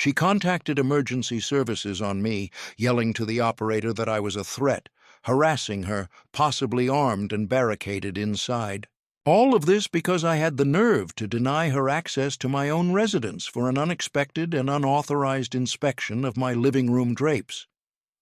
She contacted emergency services on me, yelling to the operator that I was a threat, harassing her, possibly armed and barricaded inside. All of this because I had the nerve to deny her access to my own residence for an unexpected and unauthorized inspection of my living room drapes.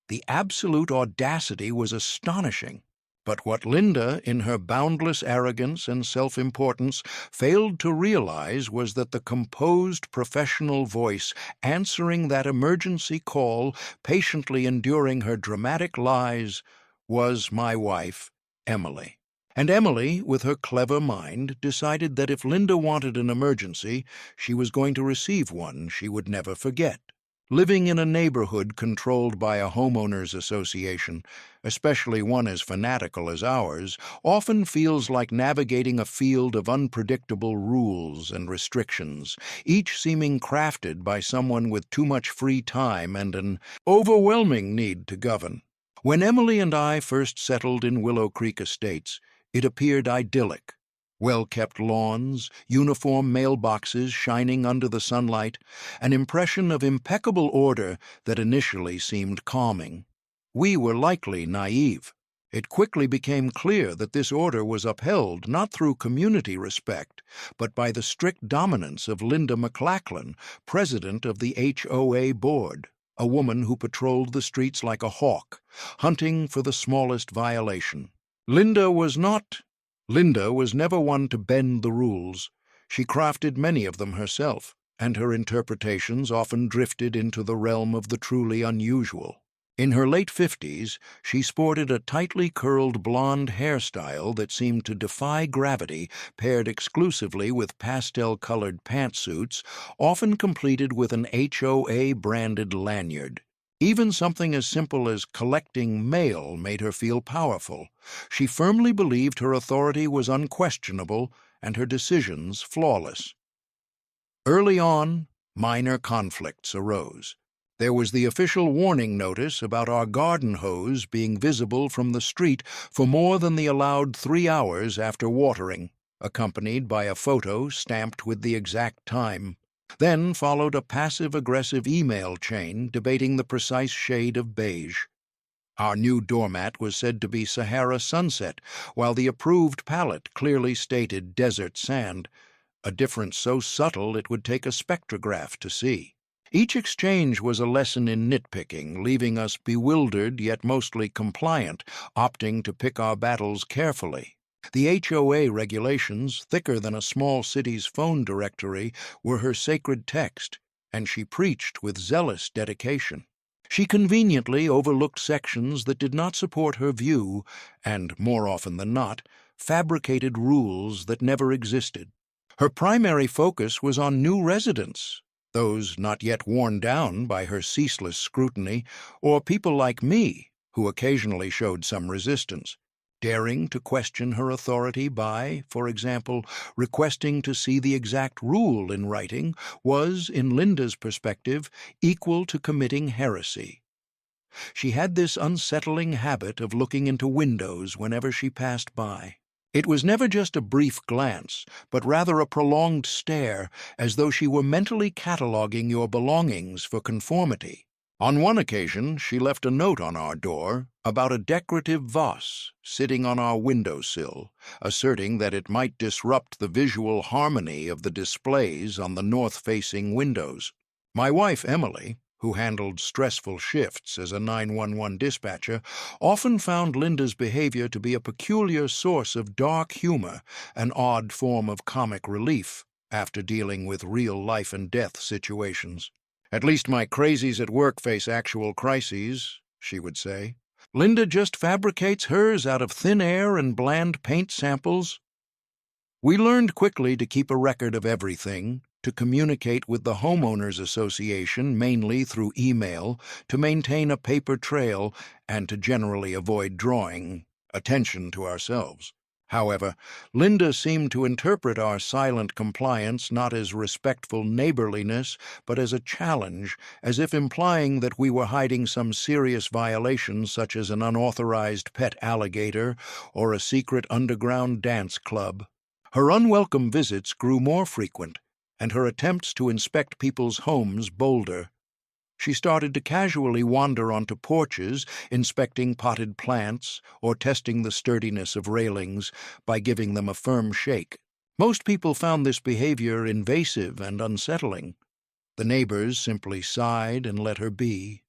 The absolute audacity was astonishing. But what Linda, in her boundless arrogance and self-importance, failed to realize was that the composed professional voice answering that emergency call, patiently enduring her dramatic lies, was my wife, Emily. And Emily, with her clever mind, decided that if Linda wanted an emergency, she was going to receive one she would never forget. Living in a neighborhood controlled by a homeowners association, especially one as fanatical as ours, often feels like navigating a field of unpredictable rules and restrictions, each seeming crafted by someone with too much free time and an overwhelming need to govern. When Emily and I first settled in Willow Creek Estates, it appeared idyllic. Well-kept lawns, uniform mailboxes shining under the sunlight, an impression of impeccable order that initially seemed calming. We were likely naive. It quickly became clear that this order was upheld not through community respect, but by the strict dominance of Linda McLachlan, president of the HOA board, a woman who patrolled the streets like a hawk, hunting for the smallest violation. Linda was never one to bend the rules. She crafted many of them herself, and her interpretations often drifted into the realm of the truly unusual. In her late 50s, she sported a tightly curled blonde hairstyle that seemed to defy gravity, paired exclusively with pastel-colored pantsuits, often completed with an HOA-branded lanyard. Even something as simple as collecting mail made her feel powerful. She firmly believed her authority was unquestionable and her decisions flawless. Early on, minor conflicts arose. There was the official warning notice about our garden hose being visible from the street for more than the allowed 3 hours after watering, accompanied by a photo stamped with the exact time. Then followed a passive-aggressive email chain debating the precise shade of beige. Our new doormat was said to be Sahara Sunset, while the approved palette clearly stated desert sand, a difference so subtle it would take a spectrograph to see. Each exchange was a lesson in nitpicking, leaving us bewildered yet mostly compliant, opting to pick our battles carefully. The HOA regulations, thicker than a small city's phone directory, were her sacred text, and she preached with zealous dedication. She conveniently overlooked sections that did not support her view and, more often than not, fabricated rules that never existed. Her primary focus was on new residents, those not yet worn down by her ceaseless scrutiny, or people like me, who occasionally showed some resistance. Daring to question her authority by, for example, requesting to see the exact rule in writing was, in Linda's perspective, equal to committing heresy. She had this unsettling habit of looking into windows whenever she passed by. It was never just a brief glance, but rather a prolonged stare, as though she were mentally cataloging your belongings for conformity. On one occasion, she left a note on our door about a decorative vase sitting on our windowsill, asserting that it might disrupt the visual harmony of the displays on the north-facing windows. My wife, Emily, who handled stressful shifts as a 911 dispatcher, often found Linda's behavior to be a peculiar source of dark humor, an odd form of comic relief after dealing with real life-and-death situations. "At least my crazies at work face actual crises," she would say. "Linda just fabricates hers out of thin air and bland paint samples." We learned quickly to keep a record of everything, to communicate with the Homeowners Association mainly through email, to maintain a paper trail, and to generally avoid drawing attention to ourselves. However, Linda seemed to interpret our silent compliance not as respectful neighborliness, but as a challenge, as if implying that we were hiding some serious violation such as an unauthorized pet alligator or a secret underground dance club. Her unwelcome visits grew more frequent, and her attempts to inspect people's homes bolder. She started to casually wander onto porches, inspecting potted plants or testing the sturdiness of railings by giving them a firm shake. Most people found this behavior invasive and unsettling. The neighbors simply sighed and let her be.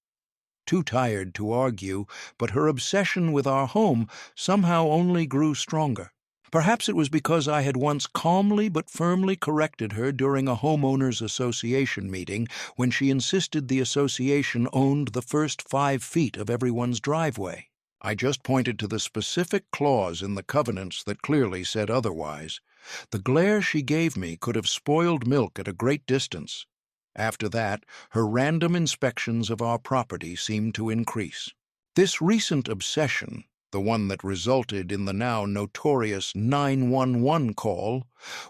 Too tired to argue, but her obsession with our home somehow only grew stronger. Perhaps it was because I had once calmly but firmly corrected her during a homeowners association meeting when she insisted the association owned the first 5 feet of everyone's driveway. I just pointed to the specific clause in the covenants that clearly said otherwise. The glare she gave me could have spoiled milk at a great distance. After that, her random inspections of our property seemed to increase. This recent obsession, the one that resulted in the now notorious 911 call,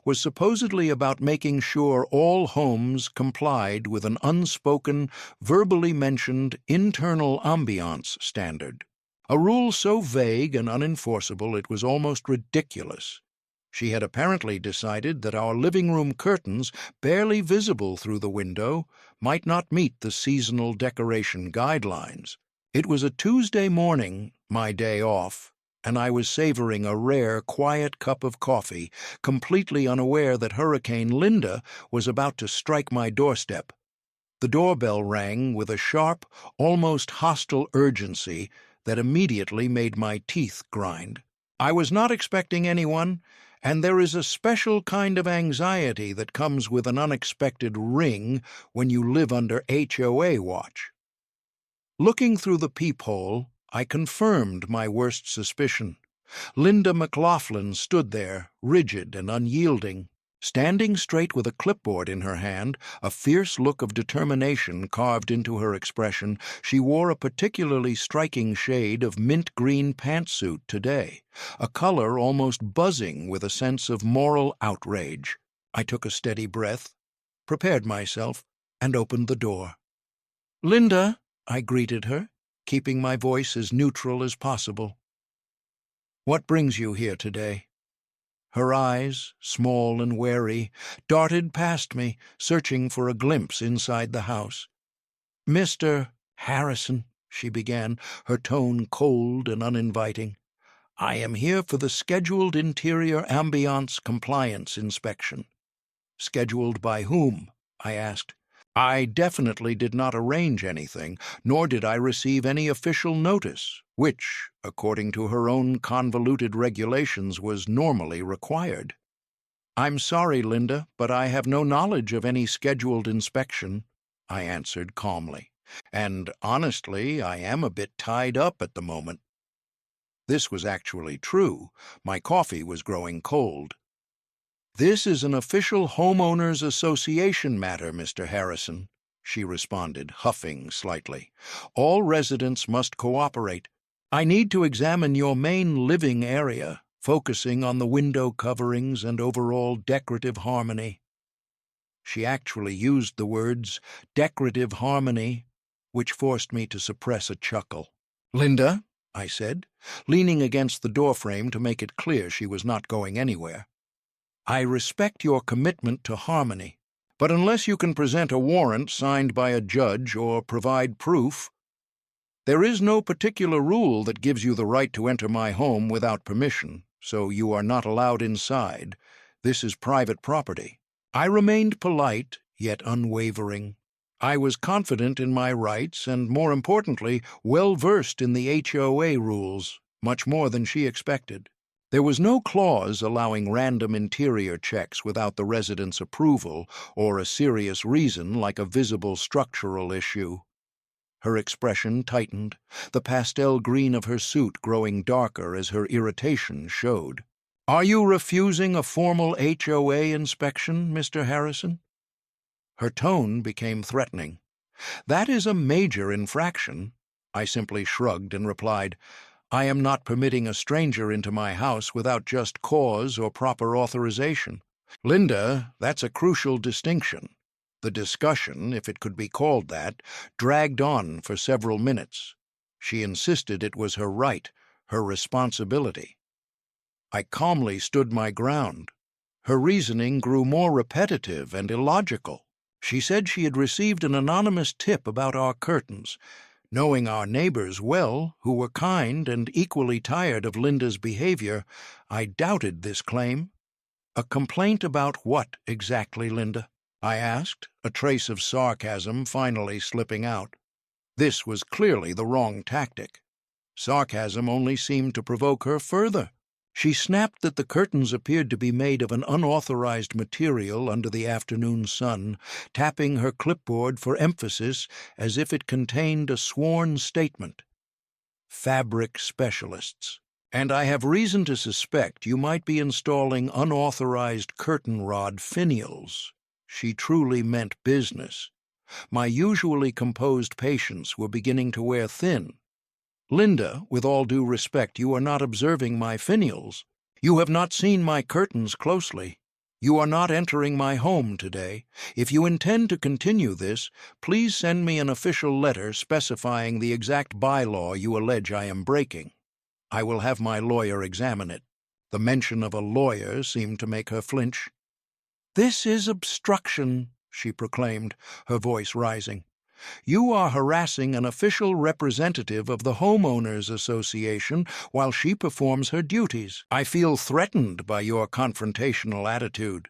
was supposedly about making sure all homes complied with an unspoken, verbally mentioned internal ambiance standard. A rule so vague and unenforceable it was almost ridiculous. She had apparently decided that our living room curtains, barely visible through the window, might not meet the seasonal decoration guidelines. It was a Tuesday morning, my day off, and I was savoring a rare, quiet cup of coffee, completely unaware that Hurricane Linda was about to strike my doorstep. The doorbell rang with a sharp, almost hostile urgency that immediately made my teeth grind. I was not expecting anyone, and there is a special kind of anxiety that comes with an unexpected ring when you live under HOA watch. Looking through the peephole, I confirmed my worst suspicion. Linda McLaughlin stood there, rigid and unyielding. Standing straight with a clipboard in her hand, a fierce look of determination carved into her expression, she wore a particularly striking shade of mint green pantsuit today, a color almost buzzing with a sense of moral outrage. I took a steady breath, prepared myself, and opened the door. "Linda," I greeted her, keeping my voice as neutral as possible. "What brings you here today?" Her eyes, small and wary, darted past me, searching for a glimpse inside the house. "Mr. Harrison," she began, her tone cold and uninviting, "I am here for the scheduled interior ambiance compliance inspection." "Scheduled by whom?" I asked. "I definitely did not arrange anything, nor did I receive any official notice, which, according to her own convoluted regulations, was normally required." "I'm sorry, Linda, but I have no knowledge of any scheduled inspection," I answered calmly. "And honestly, I am a bit tied up at the moment." This was actually true. My coffee was growing cold. "This is an official homeowners association matter, Mr. Harrison," she responded, huffing slightly. "All residents must cooperate. I need to examine your main living area, focusing on the window coverings and overall decorative harmony." She actually used the words decorative harmony, which forced me to suppress a chuckle. "Linda," I said, leaning against the doorframe to make it clear she was not going anywhere, "I respect your commitment to harmony, but unless you can present a warrant signed by a judge or provide proof, there is no particular rule that gives you the right to enter my home without permission, so you are not allowed inside. This is private property." I remained polite, yet unwavering. I was confident in my rights and, more importantly, well-versed in the HOA rules, much more than she expected. There was no clause allowing random interior checks without the resident's approval or a serious reason like a visible structural issue. Her expression tightened, the pastel green of her suit growing darker as her irritation showed. "Are you refusing a formal HOA inspection, Mr. Harrison?" Her tone became threatening. "That is a major infraction." I simply shrugged and replied, "I am not permitting a stranger into my house without just cause or proper authorization." "Linda, that's a crucial distinction." The discussion, if it could be called that, dragged on for several minutes. She insisted it was her right, her responsibility. I calmly stood my ground. Her reasoning grew more repetitive and illogical. She said she had received an anonymous tip about our curtains. Knowing our neighbors well, who were kind and equally tired of Linda's behavior, I doubted this claim. "A complaint about what exactly, Linda?" I asked, a trace of sarcasm finally slipping out. This was clearly the wrong tactic. Sarcasm only seemed to provoke her further. She snapped that the curtains appeared to be made of an unauthorized material under the afternoon sun, tapping her clipboard for emphasis as if it contained a sworn statement. "Fabric specialists. And I have reason to suspect you might be installing unauthorized curtain rod finials." She truly meant business. My usually composed patients were beginning to wear thin. "Linda, with all due respect, you are not observing my finials. You have not seen my curtains closely. You are not entering my home today. If you intend to continue this, please send me an official letter specifying the exact bylaw you allege I am breaking. I will have my lawyer examine it." The mention of a lawyer seemed to make her flinch. "This is obstruction," she proclaimed, her voice rising. "You are harassing an official representative of the Homeowners Association while she performs her duties. I feel threatened by your confrontational attitude."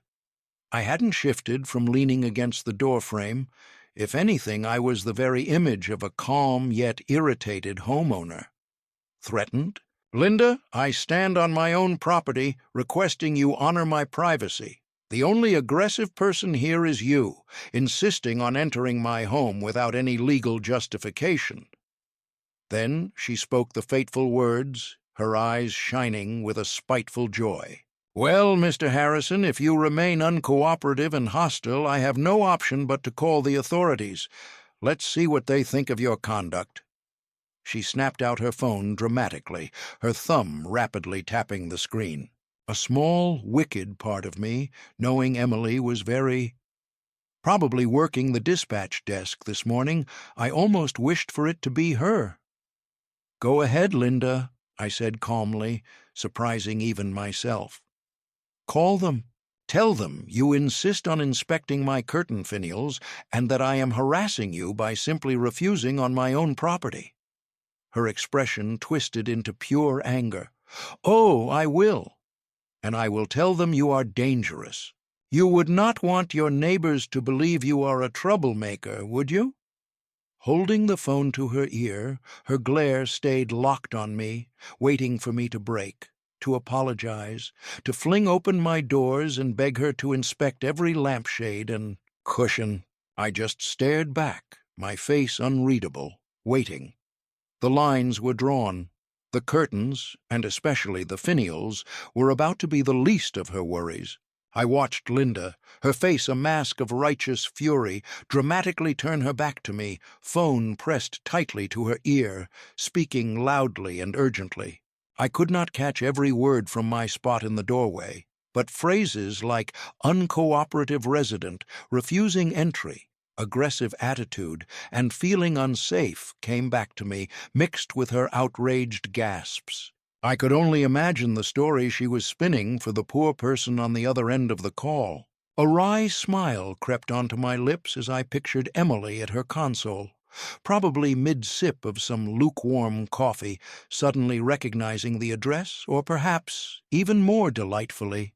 I hadn't shifted from leaning against the doorframe. If anything, I was the very image of a calm yet irritated homeowner. Threatened? "Linda, I stand on my own property, requesting you honor my privacy. The only aggressive person here is you, insisting on entering my home without any legal justification." Then she spoke the fateful words, her eyes shining with a spiteful joy. "Well, Mr. Harrison, if you remain uncooperative and hostile, I have no option but to call the authorities. Let's see what they think of your conduct." She snapped out her phone dramatically, her thumb rapidly tapping the screen. A small, wicked part of me, knowing Emily was probably working the dispatch desk this morning, I almost wished for it to be her. "Go ahead, Linda," I said calmly, surprising even myself. "Call them. Tell them you insist on inspecting my curtain finials and that I am harassing you by simply refusing on my own property." Her expression twisted into pure anger. "Oh, I will. And I will tell them you are dangerous. You would not want your neighbors to believe you are a troublemaker, would you?" Holding the phone to her ear, her glare stayed locked on me, waiting for me to break, to apologize, to fling open my doors and beg her to inspect every lampshade and cushion. I just stared back, my face unreadable, waiting. The lines were drawn. The curtains, and especially the finials, were about to be the least of her worries. I watched Linda, her face a mask of righteous fury, dramatically turn her back to me, phone pressed tightly to her ear, speaking loudly and urgently. I could not catch every word from my spot in the doorway, but phrases like uncooperative resident, refusing entry, aggressive attitude, and feeling unsafe came back to me, mixed with her outraged gasps. I could only imagine the story she was spinning for the poor person on the other end of the call. A wry smile crept onto my lips as I pictured Emily at her console, probably mid-sip of some lukewarm coffee, suddenly recognizing the address, or perhaps, even more delightfully,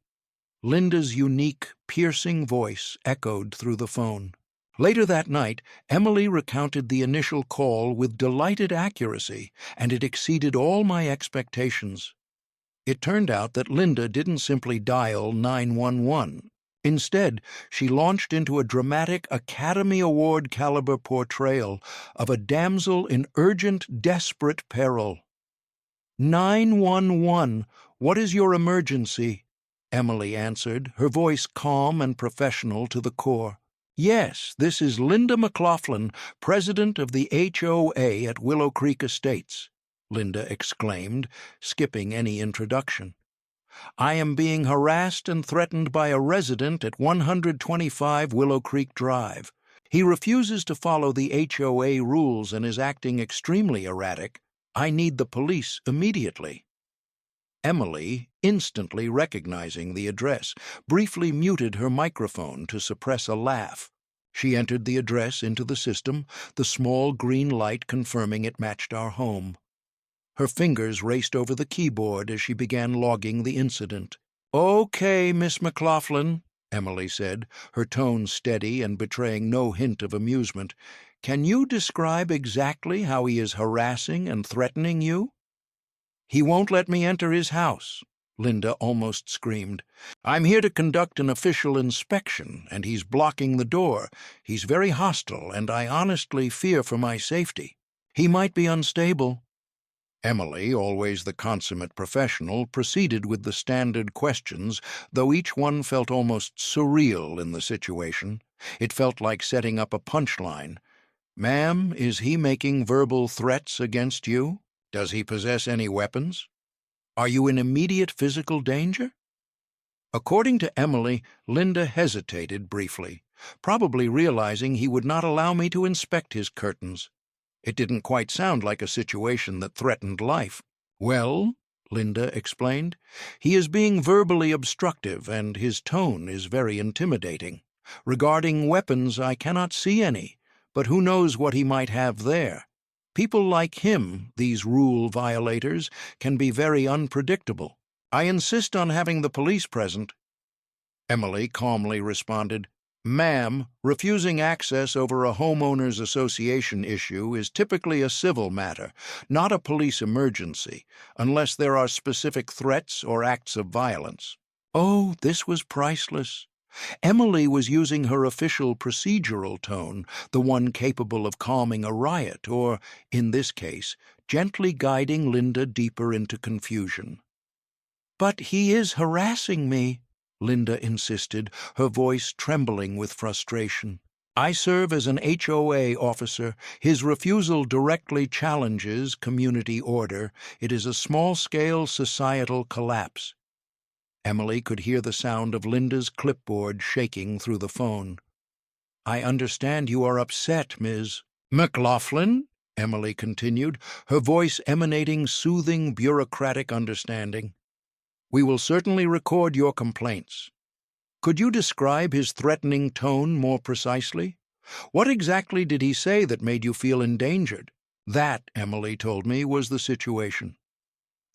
Linda's unique, piercing voice echoed through the phone. Later that night, Emily recounted the initial call with delighted accuracy, and it exceeded all my expectations. It turned out that Linda didn't simply dial 911. Instead, she launched into a dramatic Academy Award-caliber portrayal of a damsel in urgent, desperate peril. "911, what is your emergency?" Emily answered, her voice calm and professional to the core. "Yes, this is Linda McLaughlin, president of the HOA at Willow Creek Estates," Linda exclaimed, skipping any introduction. "I am being harassed and threatened by a resident at 125 Willow Creek Drive. He refuses to follow the HOA rules and is acting extremely erratic. I need the police immediately." Emily, instantly recognizing the address, briefly muted her microphone to suppress a laugh. She entered the address into the system, the small green light confirming it matched our home. Her fingers raced over the keyboard as she began logging the incident. "Okay, Miss McLaughlin," Emily said, her tone steady and betraying no hint of amusement. "Can you describe exactly how he is harassing and threatening you?" "He won't let me enter his house," Linda almost screamed. "I'm here to conduct an official inspection, and he's blocking the door. He's very hostile, and I honestly fear for my safety. He might be unstable." Emily, always the consummate professional, proceeded with the standard questions, though each one felt almost surreal in the situation. It felt like setting up a punchline. "Ma'am, is he making verbal threats against you? Does he possess any weapons? Are you in immediate physical danger?" According to Emily, Linda hesitated briefly, probably realizing he would not allow me to inspect his curtains. It didn't quite sound like a situation that threatened life. "Well," Linda explained, "he is being verbally obstructive, and his tone is very intimidating. Regarding weapons, I cannot see any, but who knows what he might have there. People like him, these rule violators, can be very unpredictable. I insist on having the police present." Emily calmly responded, "Ma'am, refusing access over a homeowners association issue is typically a civil matter, not a police emergency, unless there are specific threats or acts of violence." Oh, this was priceless. Emily was using her official procedural tone, the one capable of calming a riot or, in this case, gently guiding Linda deeper into confusion. "But he is harassing me," Linda insisted, her voice trembling with frustration. "I serve as an HOA officer. His refusal directly challenges community order. It is a small-scale societal collapse." Emily could hear the sound of Linda's clipboard shaking through the phone. "I understand you are upset, Ms. McLaughlin," Emily continued, her voice emanating soothing bureaucratic understanding. "We will certainly record your complaints. Could you describe his threatening tone more precisely? What exactly did he say that made you feel endangered?" That, Emily told me, was the situation.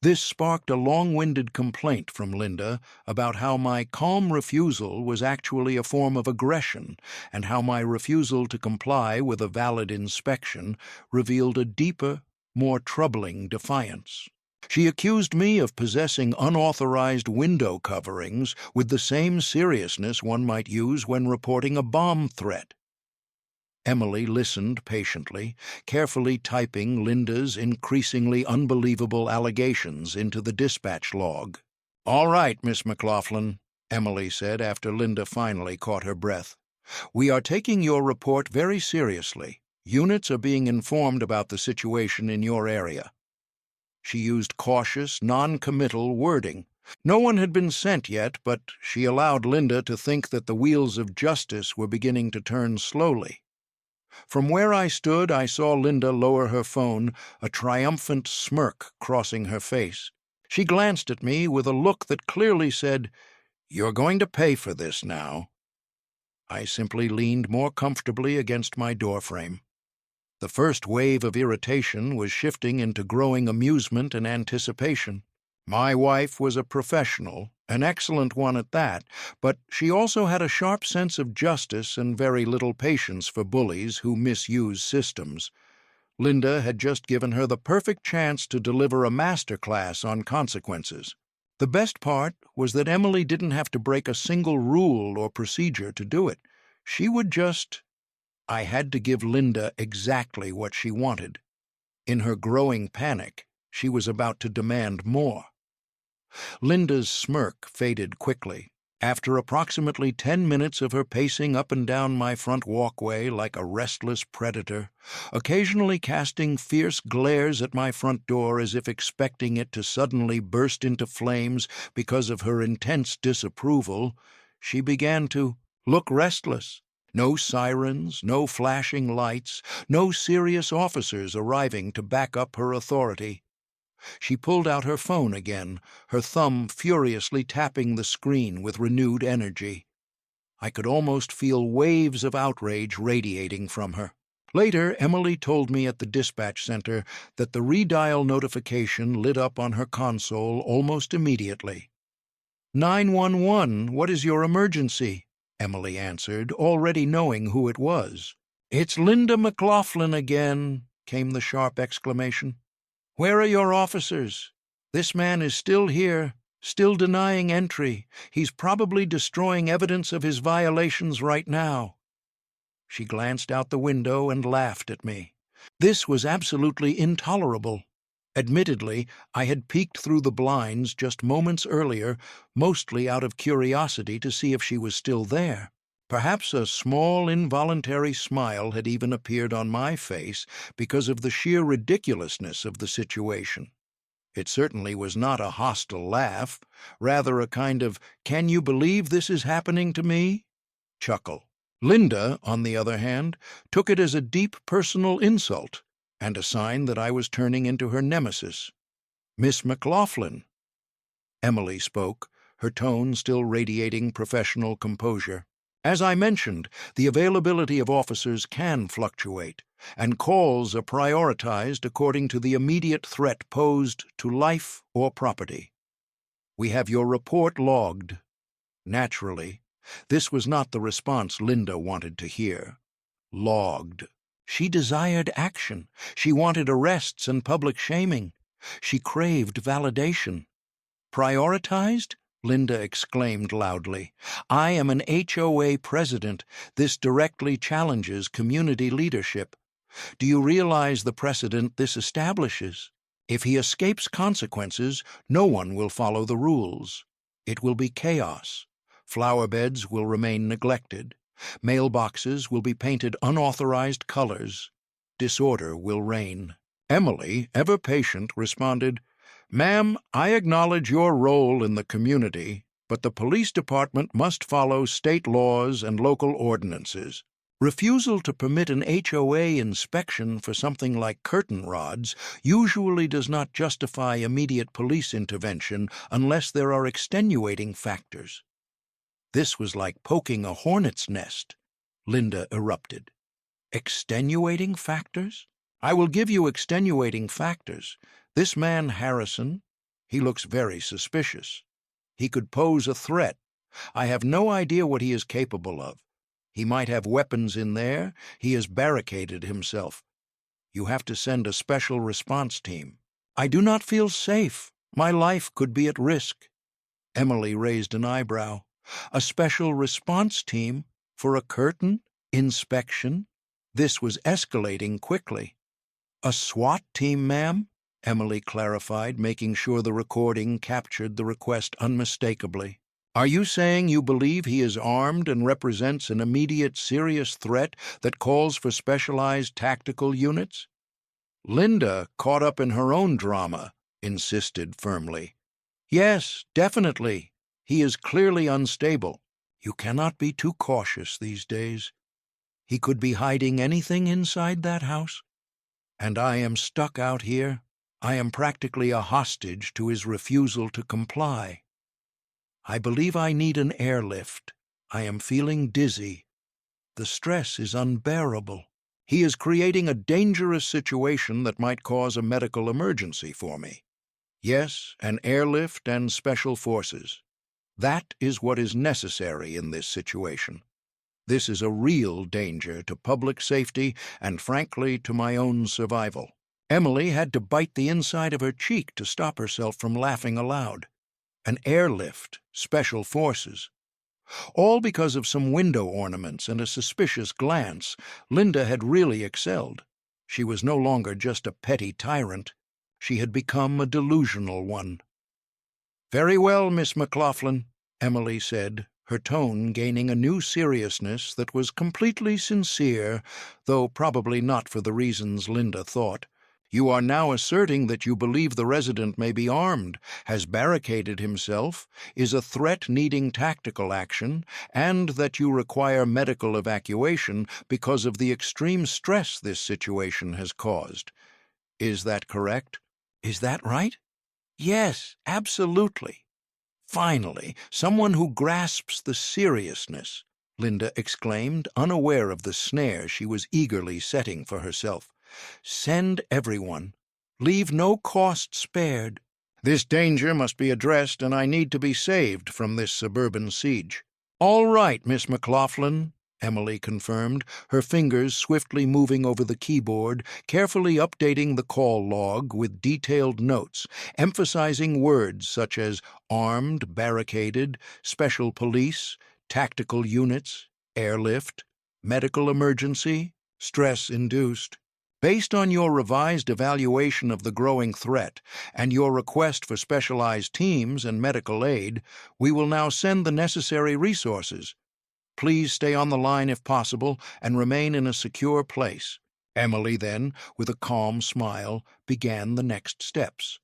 This sparked a long-winded complaint from Linda about how my calm refusal was actually a form of aggression and how my refusal to comply with a valid inspection revealed a deeper, more troubling defiance. She accused me of possessing unauthorized window coverings with the same seriousness one might use when reporting a bomb threat. Emily listened patiently, carefully typing Linda's increasingly unbelievable allegations into the dispatch log. "All right, Miss McLaughlin," Emily said after Linda finally caught her breath. "We are taking your report very seriously. Units are being informed about the situation in your area." She used cautious, non-committal wording. No one had been sent yet, but she allowed Linda to think that the wheels of justice were beginning to turn slowly. From where I stood, I saw Linda lower her phone, a triumphant smirk crossing her face. She glanced at me with a look that clearly said, "You're going to pay for this now." I simply leaned more comfortably against my doorframe. The first wave of irritation was shifting into growing amusement and anticipation. My wife was a professional, an excellent one at that, but she also had a sharp sense of justice and very little patience for bullies who misuse systems. Linda had just given her the perfect chance to deliver a masterclass on consequences. The best part was that Emily didn't have to break a single rule or procedure to do it. She would just... I had to give Linda exactly what she wanted. In her growing panic, she was about to demand more. Linda's smirk faded quickly. After approximately 10 minutes of her pacing up and down my front walkway like a restless predator, occasionally casting fierce glares at my front door as if expecting it to suddenly burst into flames because of her intense disapproval, she began to look restless. No sirens, no flashing lights, no serious officers arriving to back up her authority. She pulled out her phone again, her thumb furiously tapping the screen with renewed energy. I could almost feel waves of outrage radiating from her. Later, Emily told me at the dispatch center that the redial notification lit up on her console almost immediately. 911, what is your emergency? Emily answered, already knowing who it was. It's Linda McLaughlin again, came the sharp exclamation. Where are your officers? This man is still here, still denying entry. He's probably destroying evidence of his violations right now. She glanced out the window and laughed at me. This was absolutely intolerable. Admittedly, I had peeked through the blinds just moments earlier, mostly out of curiosity to see if she was still there. Perhaps a small, involuntary smile had even appeared on my face because of the sheer ridiculousness of the situation. It certainly was not a hostile laugh, rather a kind of, "Can you believe this is happening to me?" chuckle. Linda, on the other hand, took it as a deep personal insult and a sign that I was turning into her nemesis. "Miss McLaughlin." Emily spoke, her tone still radiating professional composure. As I mentioned, the availability of officers can fluctuate, and calls are prioritized according to the immediate threat posed to life or property. We have your report logged. Naturally, this was not the response Linda wanted to hear. Logged. She desired action. She wanted arrests and public shaming. She craved validation. Prioritized? Linda exclaimed loudly. I am an HOA president. This directly challenges community leadership. Do you realize the precedent this establishes? If he escapes consequences, no one will follow the rules. It will be chaos. Flower beds will remain neglected. Mailboxes will be painted unauthorized colors. Disorder will reign. Emily, ever patient, responded, Ma'am, I acknowledge your role in the community, but the police department must follow state laws and local ordinances. Refusal to permit an HOA inspection for something like curtain rods usually does not justify immediate police intervention unless there are extenuating factors. This was like poking a hornet's nest. Linda erupted. Extenuating factors? I will give you extenuating factors. This man, Harrison, he looks very suspicious. He could pose a threat. I have no idea what he is capable of. He might have weapons in there. He has barricaded himself. You have to send a special response team. I do not feel safe. My life could be at risk. Emily raised an eyebrow. A special response team for a curtain inspection? This was escalating quickly. A SWAT team, ma'am? Emily clarified, making sure the recording captured the request unmistakably. Are you saying you believe he is armed and represents an immediate serious threat that calls for specialized tactical units? Linda, caught up in her own drama, insisted firmly. Yes, definitely. He is clearly unstable. You cannot be too cautious these days. He could be hiding anything inside that house. And I am stuck out here. I am practically a hostage to his refusal to comply. I believe I need an airlift. I am feeling dizzy. The stress is unbearable. He is creating a dangerous situation that might cause a medical emergency for me. Yes, an airlift and special forces. That is what is necessary in this situation. This is a real danger to public safety and, frankly, to my own survival. Emily had to bite the inside of her cheek to stop herself from laughing aloud. An airlift, special forces. All because of some window ornaments and a suspicious glance, Linda had really excelled. She was no longer just a petty tyrant. She had become a delusional one. Very well, Miss McLaughlin, Emily said, her tone gaining a new seriousness that was completely sincere, though probably not for the reasons Linda thought. You are now asserting that you believe the resident may be armed, has barricaded himself, is a threat needing tactical action, and that you require medical evacuation because of the extreme stress this situation has caused. Is that correct? Is that right? Yes, absolutely. Finally, someone who grasps the seriousness, Linda exclaimed, unaware of the snare she was eagerly setting for herself. Send everyone. Leave no cost spared. This danger must be addressed, and I need to be saved from this suburban siege. All right, Miss McLaughlin, Emily confirmed, her fingers swiftly moving over the keyboard, carefully updating the call log with detailed notes, emphasizing words such as armed, barricaded, special police, tactical units, airlift, medical emergency, stress-induced. Based on your revised evaluation of the growing threat and your request for specialized teams and medical aid, we will now send the necessary resources. Please stay on the line if possible and remain in a secure place. Emily then, with a calm smile, began the next steps.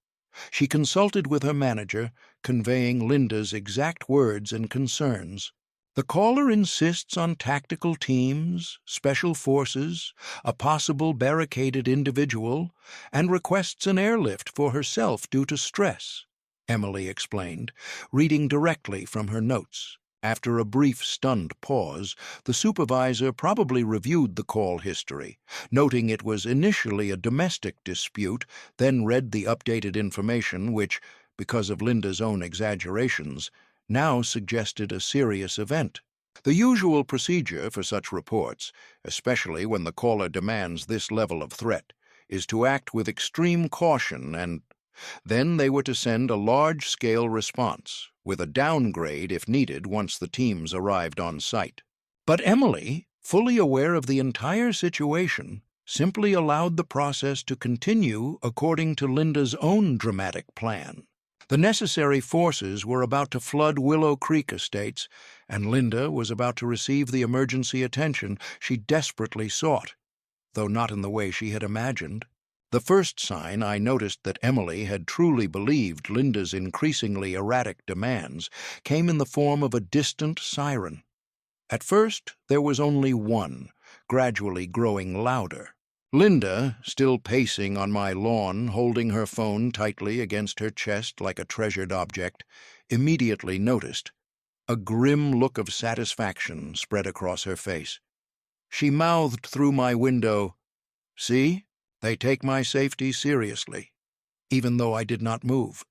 She consulted with her manager, conveying Linda's exact words and concerns. The caller insists on tactical teams, special forces, a possible barricaded individual, and requests an airlift for herself due to stress, Emily explained, reading directly from her notes. After a brief, stunned pause, the supervisor probably reviewed the call history, noting it was initially a domestic dispute, then read the updated information which, because of Linda's own exaggerations, now suggested a serious event. The usual procedure for such reports, especially when the caller demands this level of threat, is to act with extreme caution and then they were to send a large-scale response, with a downgrade if needed once the teams arrived on site. But Emily, fully aware of the entire situation, simply allowed the process to continue according to Linda's own dramatic plan. The necessary forces were about to flood Willow Creek estates, and Linda was about to receive the emergency attention she desperately sought, though not in the way she had imagined. The first sign I noticed that Emily had truly believed Linda's increasingly erratic demands came in the form of a distant siren. At first, there was only one, gradually growing louder. Linda, still pacing on my lawn, holding her phone tightly against her chest like a treasured object, immediately noticed. A grim look of satisfaction spread across her face. She mouthed through my window, "See? They take my safety seriously," even though I did not move.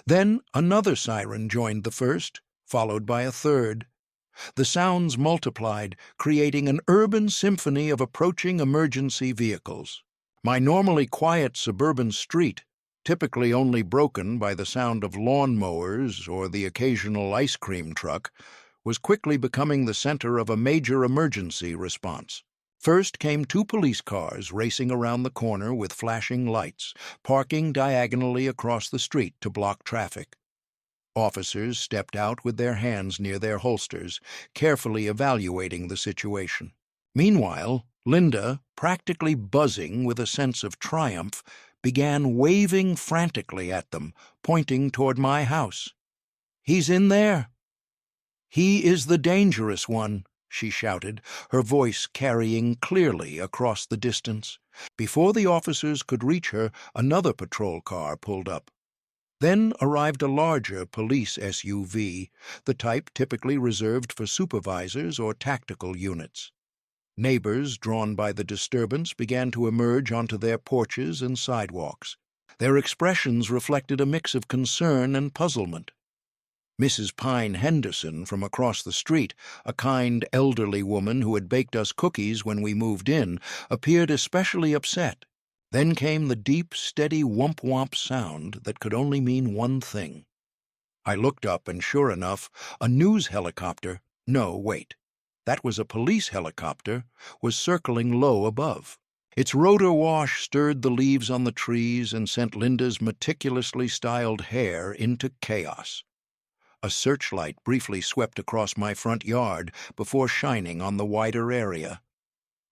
Then another siren joined the first, followed by a third. The sounds multiplied, creating an urban symphony of approaching emergency vehicles. My normally quiet suburban street, typically only broken by the sound of lawn mowers or the occasional ice cream truck, was quickly becoming the center of a major emergency response. First came 2 police cars racing around the corner with flashing lights, parking diagonally across the street to block traffic. Officers stepped out with their hands near their holsters, carefully evaluating the situation. Meanwhile, Linda, practically buzzing with a sense of triumph, began waving frantically at them, pointing toward my house. "He's in there." "He is the dangerous one," she shouted, her voice carrying clearly across the distance. Before the officers could reach her, another patrol car pulled up. Then arrived a larger police SUV, the type typically reserved for supervisors or tactical units. Neighbors, drawn by the disturbance, began to emerge onto their porches and sidewalks. Their expressions reflected a mix of concern and puzzlement. Mrs. Pine Henderson from across the street, a kind elderly woman who had baked us cookies when we moved in, appeared especially upset. Then came the deep, steady whomp-whomp sound that could only mean one thing. I looked up, and sure enough, a news helicopter—no, wait, that was a police helicopter—was circling low above. Its rotor wash stirred the leaves on the trees and sent Linda's meticulously styled hair into chaos. A searchlight briefly swept across my front yard before shining on the wider area.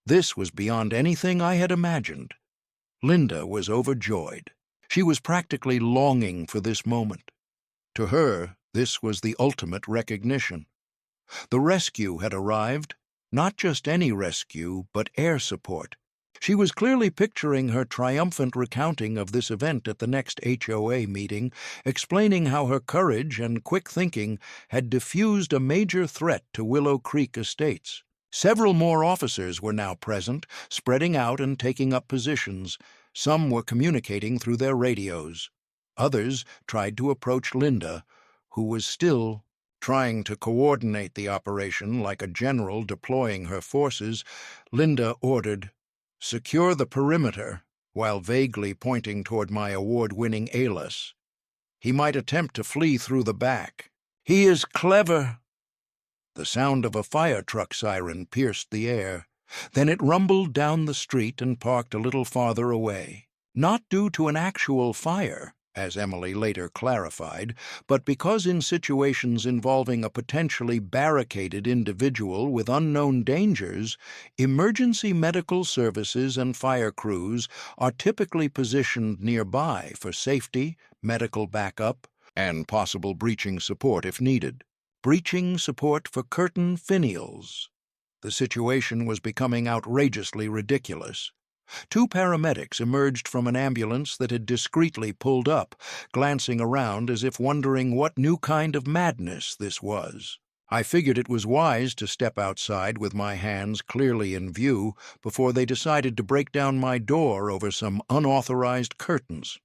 This was beyond anything I had imagined. Linda was overjoyed. She was practically longing for this moment. To her, this was the ultimate recognition. The rescue had arrived, not just any rescue, but air support. She was clearly picturing her triumphant recounting of this event at the next HOA meeting, explaining how her courage and quick thinking had diffused a major threat to Willow Creek Estates. Several more officers were now present, spreading out and taking up positions. Some were communicating through their radios. Others tried to approach Linda, who was still trying to coordinate the operation like a general deploying her forces. Linda ordered, "Secure the perimeter," while vaguely pointing toward my award-winning Alas. "He might attempt to flee through the back. He is clever." The sound of a fire truck siren pierced the air. Then it rumbled down the street and parked a little farther away. Not due to an actual fire, as Emily later clarified, but because in situations involving a potentially barricaded individual with unknown dangers, emergency medical services and fire crews are typically positioned nearby for safety, medical backup, and possible breaching support if needed. Breaching support for curtain finials. The situation was becoming outrageously ridiculous. Two paramedics emerged from an ambulance that had discreetly pulled up, glancing around as if wondering what new kind of madness this was. I figured it was wise to step outside with my hands clearly in view before they decided to break down my door over some unauthorized curtains.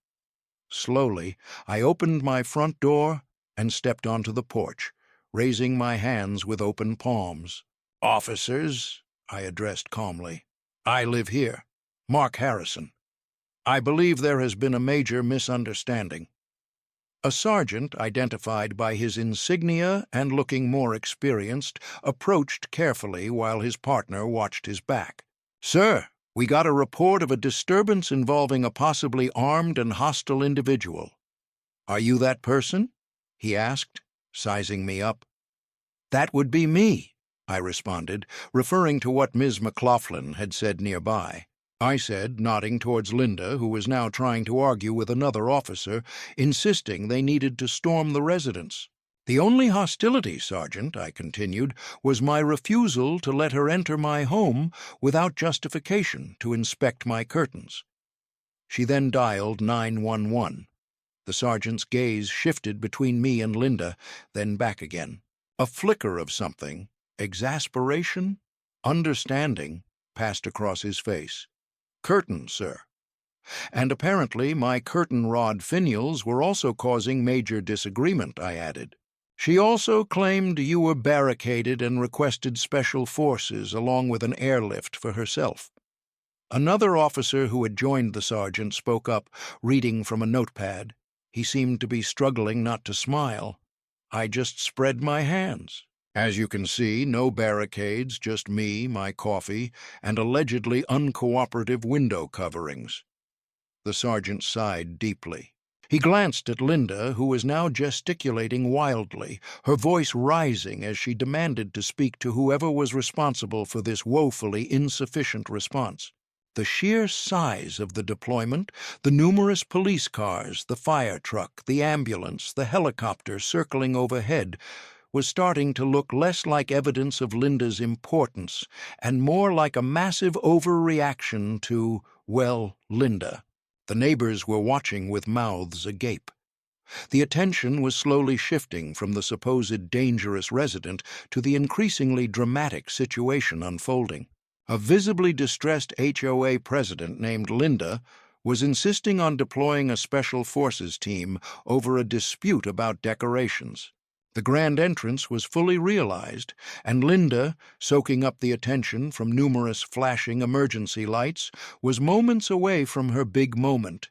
Slowly, I opened my front door and stepped onto the porch, raising my hands with open palms. "Officers," I addressed calmly, "I live here. Mark Harrison. I believe there has been a major misunderstanding." A sergeant, identified by his insignia and looking more experienced, approached carefully while his partner watched his back. "Sir, we got a report of a disturbance involving a possibly armed and hostile individual." "Are you that person?" he asked, sizing me up. "That would be me," I responded, referring to what Ms. McLaughlin had said nearby. I said, nodding towards Linda, who was now trying to argue with another officer, insisting they needed to storm the residence. "The only hostility, Sergeant," I continued, "was my refusal to let her enter my home without justification to inspect my curtains." She then dialed 911. The sergeant's gaze shifted between me and Linda, then back again. A flicker of something, exasperation, understanding, passed across his face. "Curtain, sir." "And apparently my curtain rod finials were also causing major disagreement," I added. "She also claimed you were barricaded and requested special forces along with an airlift for herself." Another officer who had joined the sergeant spoke up, reading from a notepad. He seemed to be struggling not to smile. I just spread my hands. "As you can see, no barricades, just me, my coffee, and allegedly uncooperative window coverings." The sergeant sighed deeply. He glanced at Linda, who was now gesticulating wildly, her voice rising as she demanded to speak to whoever was responsible for this woefully insufficient response. The sheer size of the deployment, the numerous police cars, the fire truck, the ambulance, the helicopter circling overhead, was starting to look less like evidence of Linda's importance and more like a massive overreaction to, well, Linda. The neighbors were watching with mouths agape. The attention was slowly shifting from the supposed dangerous resident to the increasingly dramatic situation unfolding. A visibly distressed HOA president named Linda was insisting on deploying a special forces team over a dispute about decorations. The grand entrance was fully realized, and Linda, soaking up the attention from numerous flashing emergency lights, was moments away from her big moment,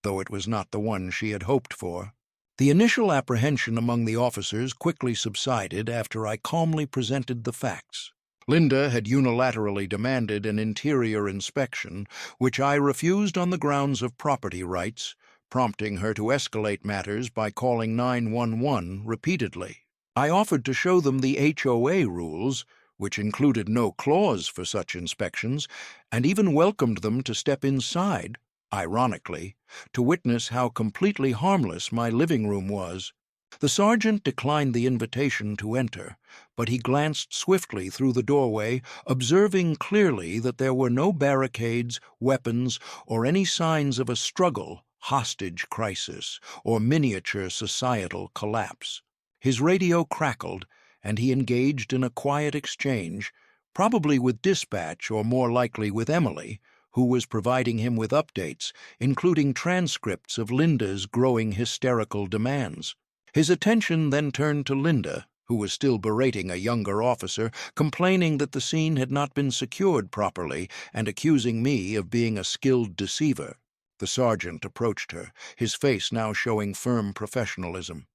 though it was not the one she had hoped for. The initial apprehension among the officers quickly subsided after I calmly presented the facts. Linda had unilaterally demanded an interior inspection, which I refused on the grounds of property rights, prompting her to escalate matters by calling 911 repeatedly. I offered to show them the HOA rules, which included no clause for such inspections, and even welcomed them to step inside, ironically, to witness how completely harmless my living room was. The sergeant declined the invitation to enter, but he glanced swiftly through the doorway, observing clearly that there were no barricades, weapons, or any signs of a struggle, hostage crisis, or miniature societal collapse. His radio crackled, and he engaged in a quiet exchange, probably with dispatch or more likely with Emily, who was providing him with updates, including transcripts of Linda's growing hysterical demands. His attention then turned to Linda, who was still berating a younger officer, complaining that the scene had not been secured properly and accusing me of being a skilled deceiver. The sergeant approached her, his face now showing firm professionalism.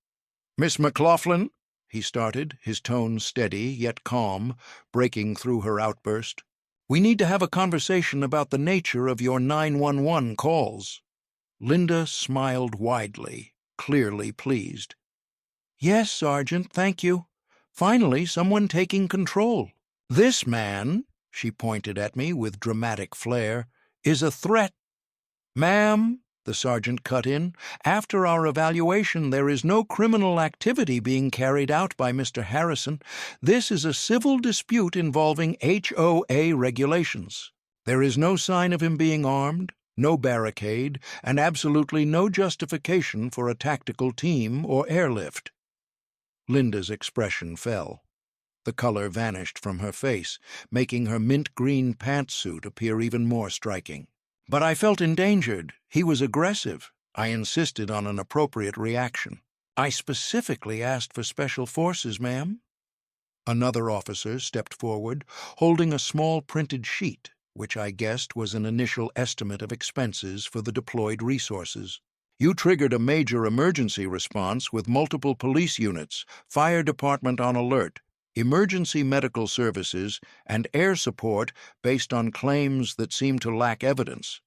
"Miss McLaughlin," he started, his tone steady yet calm, breaking through her outburst. "We need to have a conversation about the nature of your 911 calls." Linda smiled widely, clearly pleased. "Yes, Sergeant, thank you. Finally, someone taking control. This man," she pointed at me with dramatic flair, "is a threat." "Ma'am," the sergeant cut in, "after our evaluation there is no criminal activity being carried out by Mr. Harrison. This is a civil dispute involving HOA regulations. There is no sign of him being armed, no barricade, and absolutely no justification for a tactical team or airlift." Linda's expression fell. The color vanished from her face, making her mint-green pantsuit appear even more striking. "But I felt endangered. He was aggressive. I insisted on an appropriate reaction. I specifically asked for special forces, ma'am." Another officer stepped forward, holding a small printed sheet, which I guessed was an initial estimate of expenses for the deployed resources. "You triggered a major emergency response with multiple police units, fire department on alert, emergency medical services, and air support based on claims that seem to lack evidence."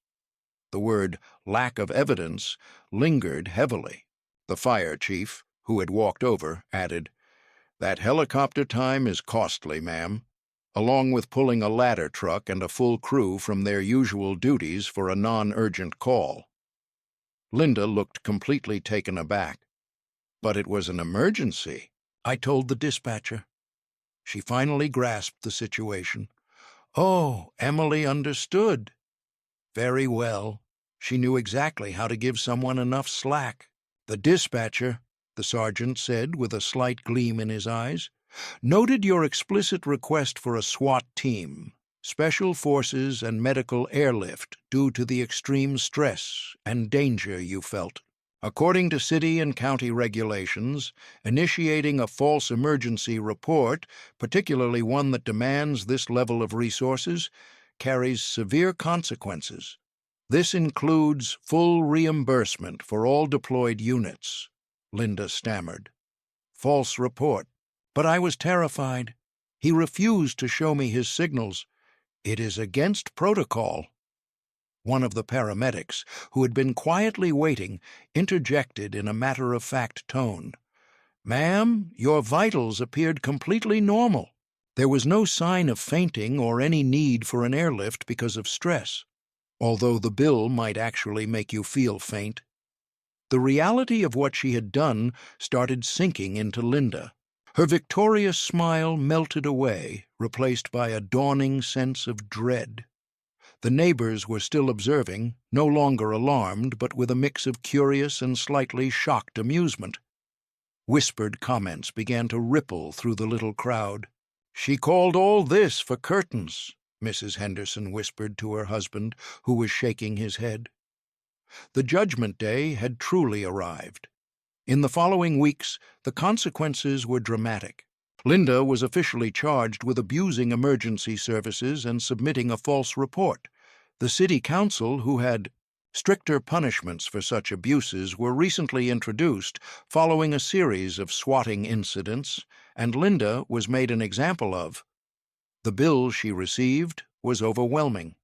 The word lack of evidence lingered heavily. The fire chief, who had walked over, added, "That helicopter time is costly, ma'am, along with pulling a ladder truck and a full crew from their usual duties for a non-urgent call." Linda looked completely taken aback. "But it was an emergency," I told the dispatcher. She finally grasped the situation. Oh, Emily understood. Very well. She knew exactly how to give someone enough slack. "The dispatcher," the sergeant said with a slight gleam in his eyes, "noted your explicit request for a SWAT team, special forces and medical airlift, due to the extreme stress and danger you felt. According to city and county regulations, initiating a false emergency report, particularly one that demands this level of resources, carries severe consequences. This includes full reimbursement for all deployed units," Linda stammered. "False report. But I was terrified. He refused to show me his signals. It is against protocol." One of the paramedics, who had been quietly waiting, interjected in a matter-of-fact tone. "Ma'am, your vitals appeared completely normal. There was no sign of fainting or any need for an airlift because of stress, although the bill might actually make you feel faint." The reality of what she had done started sinking into Linda. Her victorious smile melted away, replaced by a dawning sense of dread. The neighbors were still observing, no longer alarmed, but with a mix of curious and slightly shocked amusement. Whispered comments began to ripple through the little crowd. "She called all this for curtains," Mrs. Henderson whispered to her husband, who was shaking his head. The judgment day had truly arrived. In the following weeks, the consequences were dramatic. Linda was officially charged with abusing emergency services and submitting a false report. The city council, who had stricter punishments for such abuses, were recently introduced following a series of swatting incidents, and Linda was made an example of. The bill she received was overwhelming.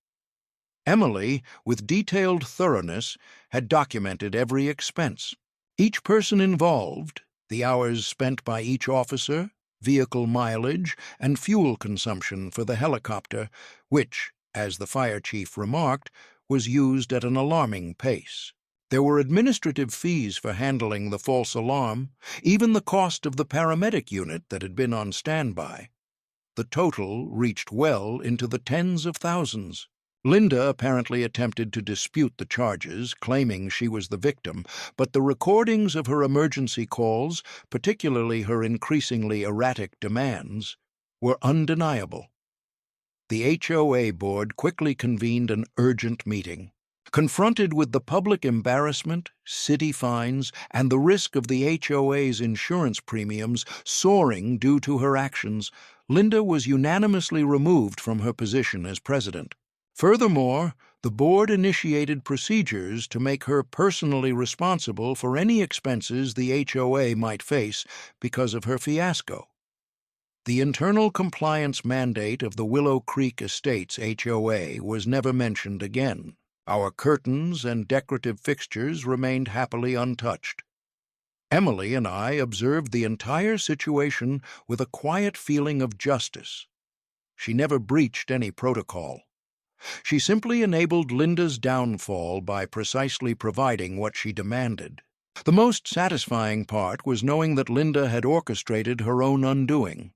Emily, with detailed thoroughness, had documented every expense. Each person involved, the hours spent by each officer, vehicle mileage, and fuel consumption for the helicopter, which, as the fire chief remarked, was used at an alarming pace. There were administrative fees for handling the false alarm, even the cost of the paramedic unit that had been on standby. The total reached well into the tens of thousands. Linda apparently attempted to dispute the charges, claiming she was the victim, but the recordings of her emergency calls, particularly her increasingly erratic demands, were undeniable. The HOA board quickly convened an urgent meeting. Confronted with the public embarrassment, city fines, and the risk of the HOA's insurance premiums soaring due to her actions, Linda was unanimously removed from her position as president. Furthermore, the board initiated procedures to make her personally responsible for any expenses the HOA might face because of her fiasco. The internal compliance mandate of the Willow Creek Estates HOA was never mentioned again. Our curtains and decorative fixtures remained happily untouched. Emily and I observed the entire situation with a quiet feeling of justice. She never breached any protocol. She simply enabled Linda's downfall by precisely providing what she demanded. The most satisfying part was knowing that Linda had orchestrated her own undoing.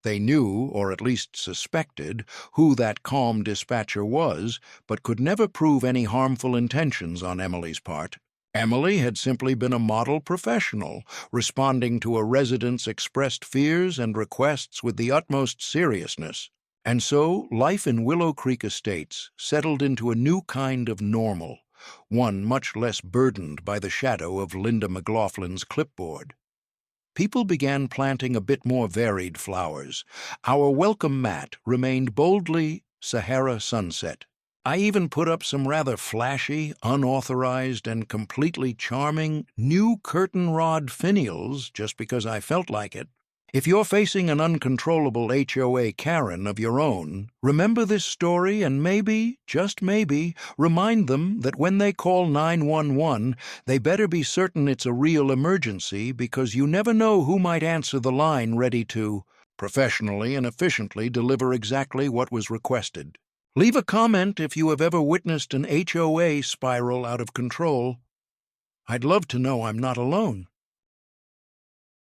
They knew, or at least suspected, who that calm dispatcher was, but could never prove any harmful intentions on Emily's part. Emily had simply been a model professional, responding to a resident's expressed fears and requests with the utmost seriousness. And so, life in Willow Creek Estates settled into a new kind of normal, one much less burdened by the shadow of Linda McLaughlin's clipboard. People began planting a bit more varied flowers. Our welcome mat remained boldly Sahara sunset. I even put up some rather flashy, unauthorized, and completely charming new curtain rod finials just because I felt like it. If you're facing an uncontrollable HOA Karen of your own, remember this story and maybe, just maybe, remind them that when they call 911, they better be certain it's a real emergency because you never know who might answer the line ready to, professionally and efficiently, deliver exactly what was requested. Leave a comment if you have ever witnessed an HOA spiral out of control. I'd love to know I'm not alone.